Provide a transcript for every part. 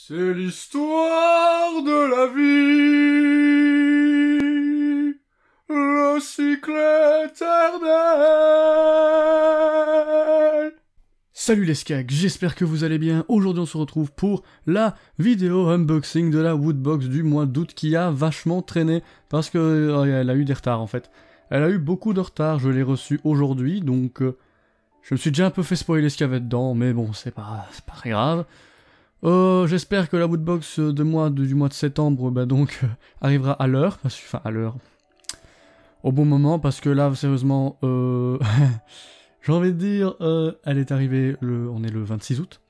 C'est l'histoire de la vie, le cycle éternel. Salut les skags, j'espère que vous allez bien. Aujourd'hui on se retrouve pour la vidéo unboxing de la Woodbox du mois d'août qui a vachement traîné parce que elle a eu des retards en fait. Elle a eu beaucoup de retard, je l'ai reçue aujourd'hui donc je me suis déjà un peu fait spoiler ce qu'il y avait dedans, mais bon c'est pas très grave. J'espère que la Woodbox du mois de septembre arrivera à l'heure, enfin à l'heure, au bon moment, parce que là sérieusement, j'ai envie de dire, elle est arrivée, on est le 26 août,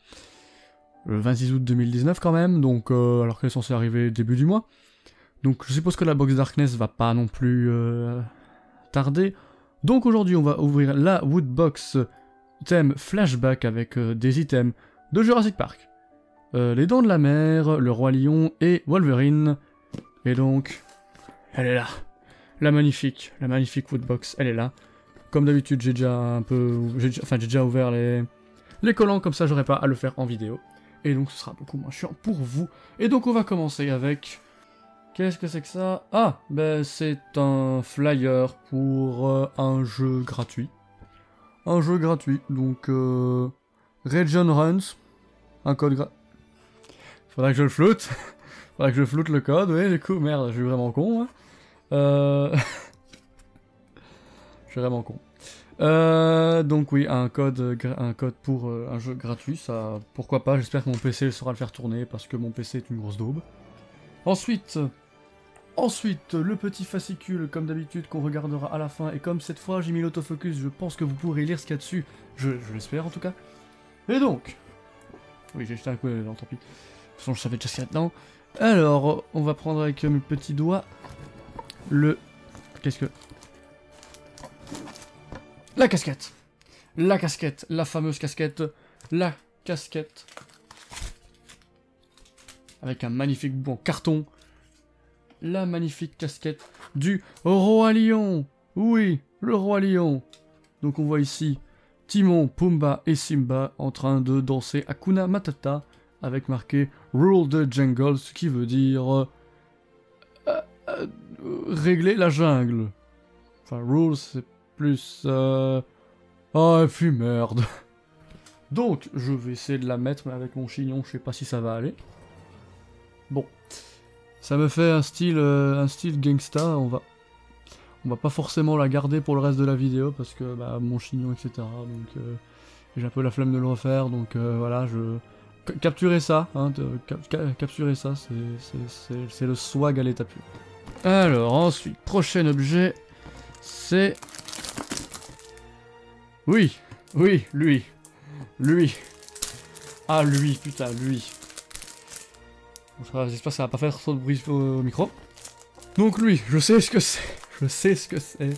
le 26 août 2019 quand même, donc alors qu'elle est censée arriver début du mois, donc je suppose que la box Darkness va pas non plus tarder, donc aujourd'hui on va ouvrir la Woodbox thème flashback avec des items de Jurassic Park. Les Dents de la Mer, le Roi Lion et Wolverine. Et donc, elle est là. La magnifique Woodbox, elle est là. Comme d'habitude, j'ai déjà ouvert les collants, comme ça j'aurai pas à le faire en vidéo. Et donc ce sera beaucoup moins chiant pour vous. Et donc on va commencer avec... Qu'est-ce que c'est que ça? Ah, ben c'est un flyer pour un jeu gratuit. Un jeu gratuit, donc Region Runs. Un code gratuit. Faudrait que je le floute. Faudrait que je floute le code, oui, du coup, merde, je suis vraiment con. Hein. Je suis vraiment con. Donc oui, un code pour un jeu gratuit, ça, pourquoi pas, j'espère que mon PC saura le faire tourner, parce que mon PC est une grosse daube. Ensuite, le petit fascicule, comme d'habitude, qu'on regardera à la fin, et comme cette fois j'ai mis l'autofocus, je pense que vous pourrez lire ce qu'il y a dessus, je l'espère en tout cas. Et donc... Oui, j'ai jeté un coup dedans, tant pis. De toute façon, je savais déjà ce qu'il y a dedans. Alors, on va prendre avec mes petits doigts le... Qu'est-ce que... La casquette. La casquette. La fameuse casquette. La casquette. Avec un magnifique bout en carton. La magnifique casquette du Roi Lion. Oui, le Roi Lion. Donc on voit ici... Timon, Pumba et Simba en train de danser Hakuna Matata avec marqué Rule the Jungle, ce qui veut dire régler la jungle. Enfin, rule c'est plus... Ah, et puis merde. Donc, je vais essayer de la mettre, mais avec mon chignon, je sais pas si ça va aller. Bon. Ça me fait un style gangsta, on va pas forcément la garder pour le reste de la vidéo parce que mon chignon, etc. Donc j'ai un peu la flemme de le refaire, donc voilà, capturez ça, hein, capturez ça, c'est le swag à l'état pur. Alors ensuite, prochain objet, c'est... Oui, lui. Ah lui, putain, lui. J'espère que ça va pas faire trop de bruit au micro. Donc lui, je sais ce que c'est. Je sais ce que c'est.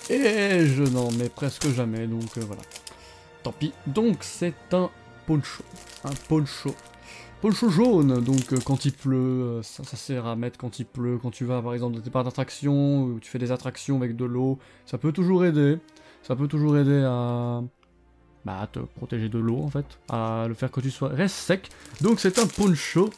Et je n'en mets presque jamais, donc voilà. Tant pis. Donc c'est un poncho. Un poncho. Poncho jaune, donc quand il pleut, ça sert à mettre quand il pleut, quand tu vas par exemple dans tes parcs d'attractions, ou tu fais des attractions avec de l'eau, ça peut toujours aider. Ça peut toujours aider à te protéger de l'eau en fait, à le faire que tu restes sec. Donc c'est un poncho.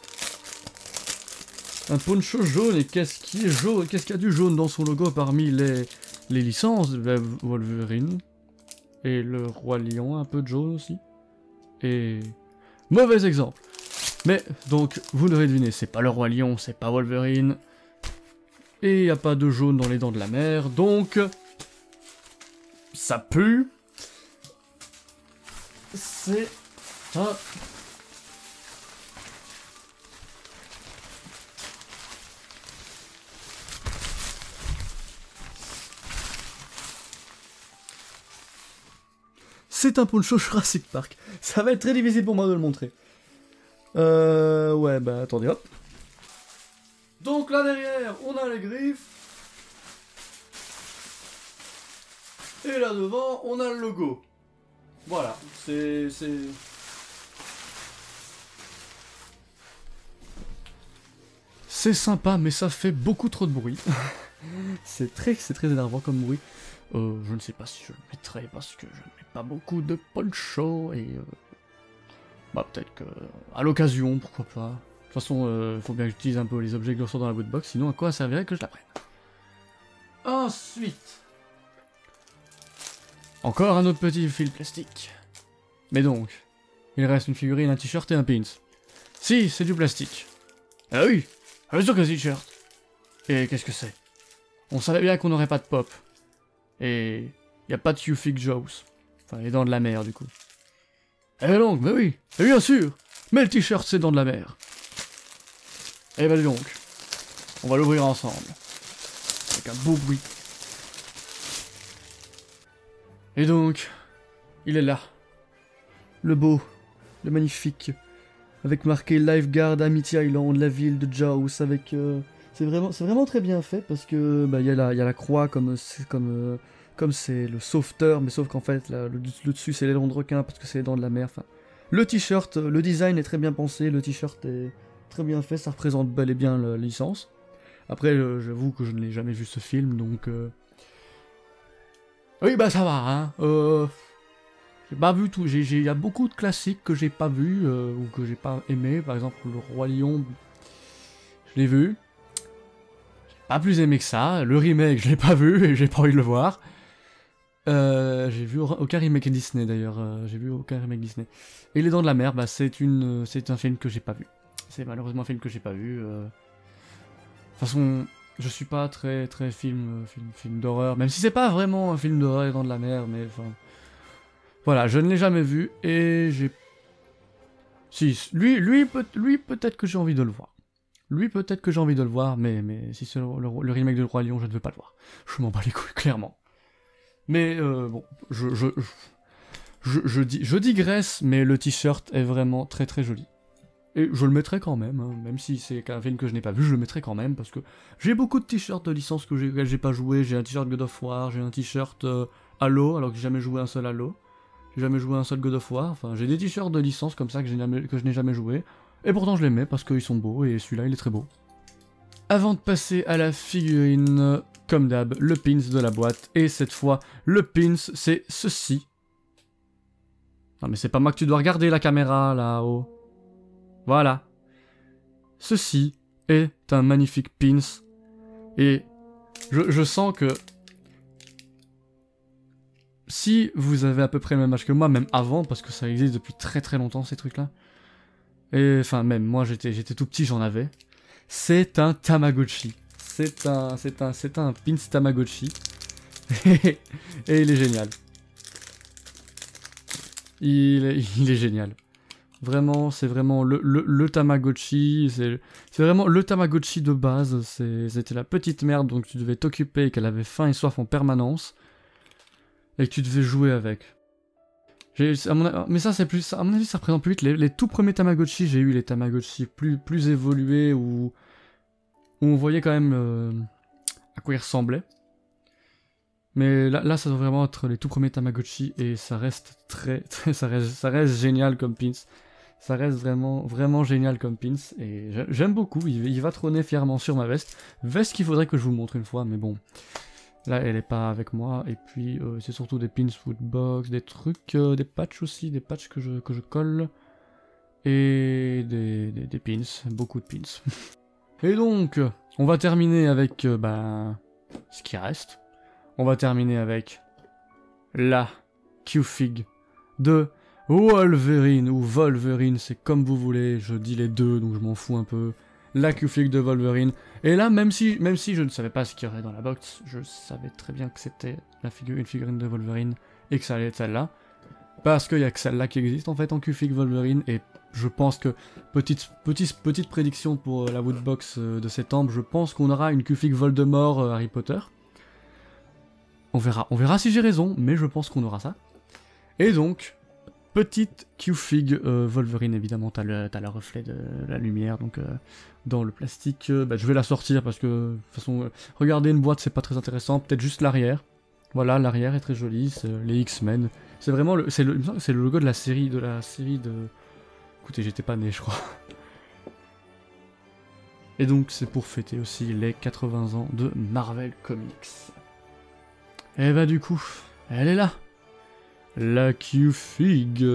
Un poncho jaune, et qu'est-ce qui est jaune? Qu'est-ce qu'il y a du jaune dans son logo parmi les licences? Wolverine. Et le Roi Lion, un peu de jaune aussi. Et... Mauvais exemple. Mais, donc, vous l'aurez deviné, c'est pas le Roi Lion, c'est pas Wolverine. Et il n'y a pas de jaune dans les Dents de la Mer, donc... Ça pue. C'est un... C'est un poncho Jurassic Park. Ça va être très difficile pour moi de le montrer. Ouais, attendez, hop. Donc là derrière, on a les griffes. Et là devant, on a le logo. Voilà, c'est... C'est sympa, mais ça fait beaucoup trop de bruit. c'est très énervant comme bruit. Je ne sais pas si je le mettrai parce que je ne mets pas beaucoup de poncho et Bah peut-être que... à l'occasion, pourquoi pas. De toute façon, faut bien que j'utilise un peu les objets que je reçois dans la bootbox, sinon à quoi ça servirait que je la prenne. Ensuite... encore un autre petit fil plastique. Mais donc, il reste une figurine, un t-shirt et un pins. Si, c'est du plastique. Ah oui, bien sûr que c'est du t-shirt. Et qu'est-ce que c'est? On savait bien qu'on n'aurait pas de pop. Et y a pas de Q-Fig Jaws. Enfin, les dents de la mer, du coup. Eh donc, mais oui, et bien sûr. Mais le t-shirt, c'est dents de la mer. Eh ben donc, on va l'ouvrir ensemble. Avec un beau bruit. Et donc, il est là. Le beau, le magnifique. Avec marqué Lifeguard Amity Island, la ville de Jaws, avec... c'est vraiment très bien fait, parce que bah, y a la croix comme c'est le sauveteur, mais sauf qu'en fait, là, le dessus, c'est les dents de requin, parce que c'est les dents de la mer, enfin... Le t-shirt, le design est très bien pensé, le t-shirt est très bien fait, ça représente bel et bien la licence. Après, j'avoue que je ne l'ai jamais vu ce film, donc... Oui, bah ça va, hein. J'ai pas vu tout. Il y a beaucoup de classiques que j'ai pas vu ou que j'ai pas aimé. Par exemple, Le Roi Lion, je l'ai vu. J'ai pas plus aimé que ça. Le remake, je l'ai pas vu et j'ai pas envie de le voir. J'ai vu aucun remake Disney d'ailleurs. J'ai vu aucun remake Disney. Et Les Dents de la Mer, bah c'est un film que j'ai pas vu. C'est malheureusement un film que j'ai pas vu. De toute façon, je suis pas très film d'horreur. Même si c'est pas vraiment un film d'horreur Les Dents de la Mer, mais enfin. Voilà, je ne l'ai jamais vu et j'ai... Si, lui peut-être que j'ai envie de le voir. Lui peut-être que j'ai envie de le voir, mais si c'est le remake de Le Roi Lion, je ne veux pas le voir. Je m'en bats les couilles, clairement. Mais bon, je digresse, mais le t-shirt est vraiment très joli. Et je le mettrai quand même, hein, même si c'est un film que je n'ai pas vu, je le mettrai quand même, parce que j'ai beaucoup de t-shirts de licence que j'ai pas joué, j'ai un t-shirt God of War, j'ai un t-shirt Halo, alors que j'ai jamais joué un seul Halo. J'ai jamais joué un seul God of War, enfin j'ai des t-shirts de licence comme ça que je n'ai jamais joué, et pourtant je les mets parce qu'ils sont beaux, et celui-là il est très beau. Avant de passer à la figurine, comme d'hab, le pins de la boîte, et cette fois, le pins c'est ceci. Non mais c'est pas moi que tu dois regarder la caméra là-haut. Voilà. Ceci est un magnifique pins, et je sens que... Si vous avez à peu près le même âge que moi, même avant, parce que ça existe depuis très longtemps ces trucs-là, et enfin même moi j'étais tout petit, j'en avais, c'est un Tamagotchi. C'est un pins Tamagotchi. Et il est génial. Il est génial. Vraiment, c'est vraiment le Tamagotchi, c'est vraiment le Tamagotchi de base, c'était la petite merde dont tu devais t'occuper et qu'elle avait faim et soif en permanence. Et que tu devais jouer avec. Mais ça c'est plus... À mon avis ça représente plus vite les tout premiers Tamagotchi. J'ai eu les Tamagotchi plus évolués où on voyait quand même à quoi ils ressemblaient. Mais là ça doit vraiment être les tout premiers Tamagotchi et ça reste ça reste génial comme pins. Ça reste vraiment génial comme pins et j'aime beaucoup. Il va trôner fièrement sur ma veste. Veste qu'il faudrait que je vous montre une fois, mais bon... Là, elle est pas avec moi, et puis c'est surtout des pins Woodbox, des trucs, des patchs aussi, des patchs que je colle, et des pins, beaucoup de pins. Et donc, on va terminer avec, ce qui reste. On va terminer avec la Q-Fig de Wolverine, ou Wolverine, c'est comme vous voulez, je dis les deux, donc je m'en fous un peu. La Q-Fig de Wolverine. Et là, même si je ne savais pas ce qu'il y aurait dans la box, je savais très bien que c'était une figurine de Wolverine et que ça allait être celle-là. Parce qu'il n'y a que celle-là qui existe en fait en Q-Fig Wolverine. Et je pense que, petite prédiction pour la Woodbox de septembre, je pense qu'on aura une Q-Fig Voldemort Harry Potter. On verra si j'ai raison, mais je pense qu'on aura ça. Et donc... Petite Q-Fig Wolverine, évidemment, t'as le reflet de la lumière, donc dans le plastique, je vais la sortir parce que, de toute façon, regarder une boîte, c'est pas très intéressant, peut-être juste l'arrière. Voilà, l'arrière est très joli, c'est les X-Men. C'est vraiment c'est le logo de la série de... Écoutez, j'étais pas né, je crois. Et donc, c'est pour fêter aussi les 80 ans de Marvel Comics. Et bah du coup, elle est là. La Q-Fig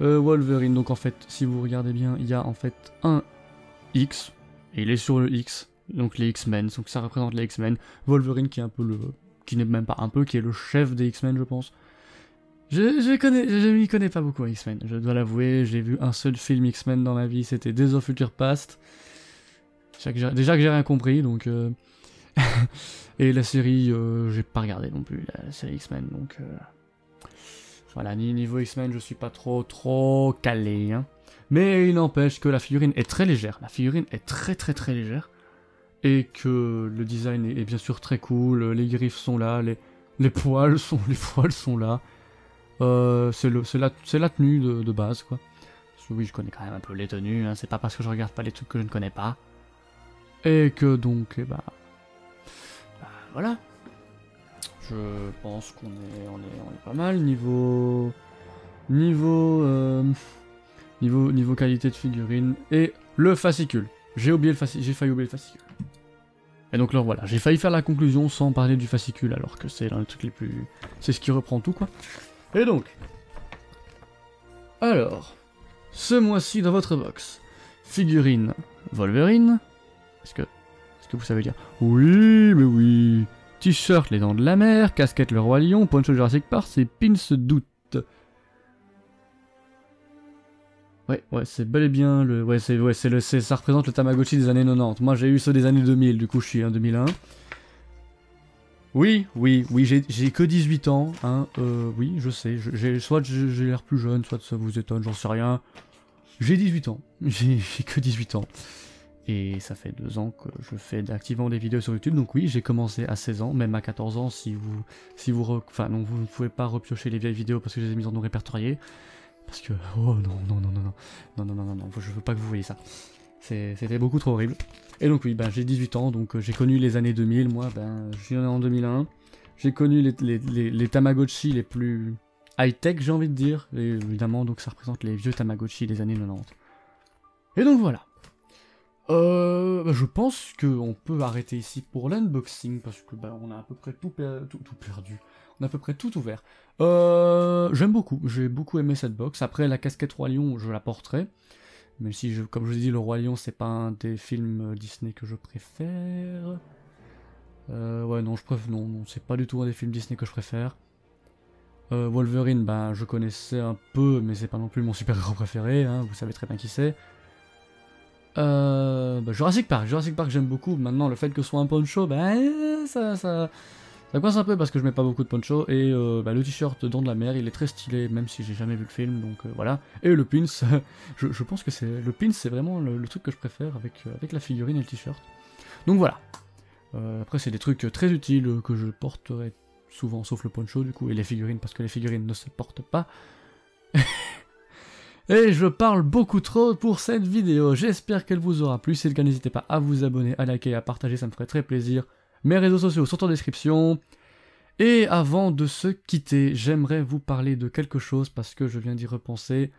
Wolverine, donc en fait, si vous regardez bien, il y a en fait un X, et il est sur le X, donc les X-Men, donc ça représente les X-Men. Wolverine qui est un peu le... qui n'est même pas un peu, qui est le chef des X-Men, je pense. Je m'y connais pas beaucoup à X-Men, je dois l'avouer, j'ai vu un seul film X-Men dans ma vie, c'était Days of Future Past. Déjà que j'ai rien compris, donc... Et la série, j'ai pas regardé non plus, la série X-Men, donc... Voilà, niveau X-Men, je suis pas trop calé, hein. Mais il n'empêche que la figurine est très légère, la figurine est très légère, et que le design est bien sûr très cool, les griffes sont là, les poils sont là, c'est la tenue de base, quoi. Parce que oui, je connais quand même un peu les tenues, hein, c'est pas parce que je regarde pas les trucs que je ne connais pas. Et que donc, bah voilà. Je pense qu'on est pas mal niveau qualité de figurine. Et le fascicule. J'ai failli oublier le fascicule. Et donc là voilà, j'ai failli faire la conclusion sans parler du fascicule alors que c'est l'un des trucs les plus... C'est ce qui reprend tout, quoi. Et donc... Alors... Ce mois-ci dans votre box, figurine Wolverine. Est-ce que vous savez dire? Oui, mais oui. T-shirt Les Dents de la Mer, casquette Le Roi Lion, poncho Jurassic Park et pins Doute. Ouais, c'est bel et bien le... ça représente le Tamagotchi des années 90. Moi j'ai eu ceux des années 2000, du coup je suis en 2001. Oui, j'ai que 18 ans, hein, oui, je sais, soit j'ai l'air plus jeune, soit ça vous étonne, j'en sais rien. J'ai 18 ans, j'ai que 18 ans. Et ça fait 2 ans que je fais activement des vidéos sur YouTube, donc oui, j'ai commencé à 16 ans, même à 14 ans, enfin non, vous ne pouvez pas repiocher les vieilles vidéos parce que je les ai mises en non répertorié, parce que, oh non, je veux pas que vous voyez ça. C'était beaucoup trop horrible. Et donc oui, ben j'ai 18 ans, donc j'ai connu les années 2000, moi, ben je suis né en 2001, j'ai connu les Tamagotchi les plus high-tech, j'ai envie de dire, et évidemment, donc ça représente les vieux Tamagotchi des années 90. Et donc voilà. Je pense qu'on peut arrêter ici pour l'unboxing, parce que bah, on a à peu près tout perdu. On a à peu près tout ouvert. J'aime beaucoup, j'ai beaucoup aimé cette box. Après, la casquette Roi Lion, je la porterai. Même si, comme je vous ai dit, le Roi Lion, c'est pas un des films Disney que je préfère. Ouais, non, non, c'est pas du tout un des films Disney que je préfère. Wolverine, ben, je connaissais un peu, mais c'est pas non plus mon super-héros préféré, hein, vous savez très bien qui c'est. Jurassic Park j'aime beaucoup. Maintenant le fait que ce soit un poncho, ça coince un peu parce que je mets pas beaucoup de poncho. Et le t-shirt Dents de la Mer, il est très stylé même si j'ai jamais vu le film, donc voilà. Et le pins, je pense que le pins c'est vraiment le truc que je préfère avec la figurine et le t-shirt. Donc voilà. Après c'est des trucs très utiles que je porterai souvent, sauf le poncho du coup, et les figurines parce que les figurines ne se portent pas. Et je parle beaucoup trop pour cette vidéo, j'espère qu'elle vous aura plu, si c'est le cas n'hésitez pas à vous abonner, à liker, à partager, ça me ferait très plaisir. Mes réseaux sociaux sont en description. Et avant de se quitter, j'aimerais vous parler de quelque chose parce que je viens d'y repenser.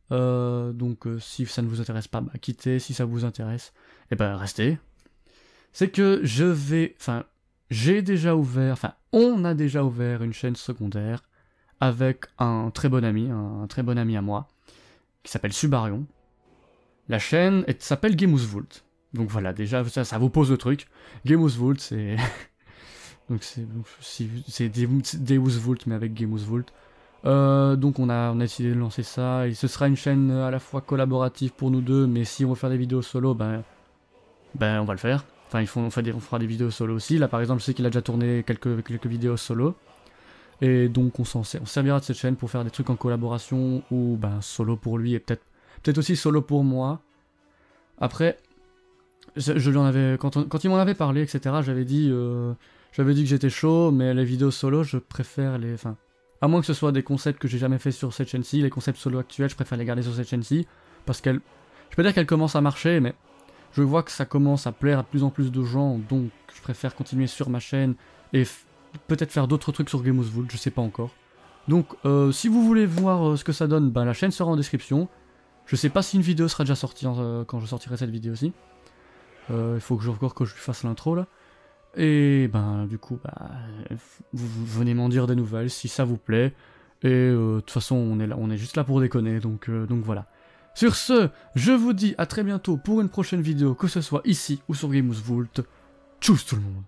Si ça ne vous intéresse pas, quittez, si ça vous intéresse, restez. C'est que on a déjà ouvert une chaîne secondaire avec un très bon ami à moi, qui s'appelle Subarion. La chaîne s'appelle Gameusvault. Donc voilà, déjà ça vous pose le truc. Gameusvault, c'est... donc c'est Deusvault, mais avec Gameusvault. Donc on a décidé de lancer ça, et ce sera une chaîne à la fois collaborative pour nous deux, mais si on veut faire des vidéos solo, on va le faire. Enfin, on fera des vidéos solo aussi. Là par exemple, je sais qu'il a déjà tourné quelques vidéos solo. Et donc on servira de cette chaîne pour faire des trucs en collaboration, ou solo pour lui, et peut-être aussi solo pour moi. Après, je lui en avais, quand il m'en avait parlé, etc., j'avais dit que j'étais chaud, mais les vidéos solo, je préfère à moins que ce soit des concepts que j'ai jamais fait sur cette chaîne-ci, les concepts solo actuels, je préfère les garder sur cette chaîne-ci, parce je peux dire qu'elle commence à marcher, mais je vois que ça commence à plaire à plus en plus de gens, donc je préfère continuer sur ma chaîne, et peut-être faire d'autres trucs sur Gameusvault, je sais pas encore. Donc si vous voulez voir ce que ça donne, la chaîne sera en description. Je sais pas si une vidéo sera déjà sortie quand je sortirai cette vidéo-ci. Il faut que je lui fasse l'intro là. Et du coup, vous venez m'en dire des nouvelles si ça vous plaît. Et de toute façon, on est juste là pour déconner, donc voilà. Sur ce, je vous dis à très bientôt pour une prochaine vidéo, que ce soit ici ou sur Gamers Vault. Tchuss tout le monde.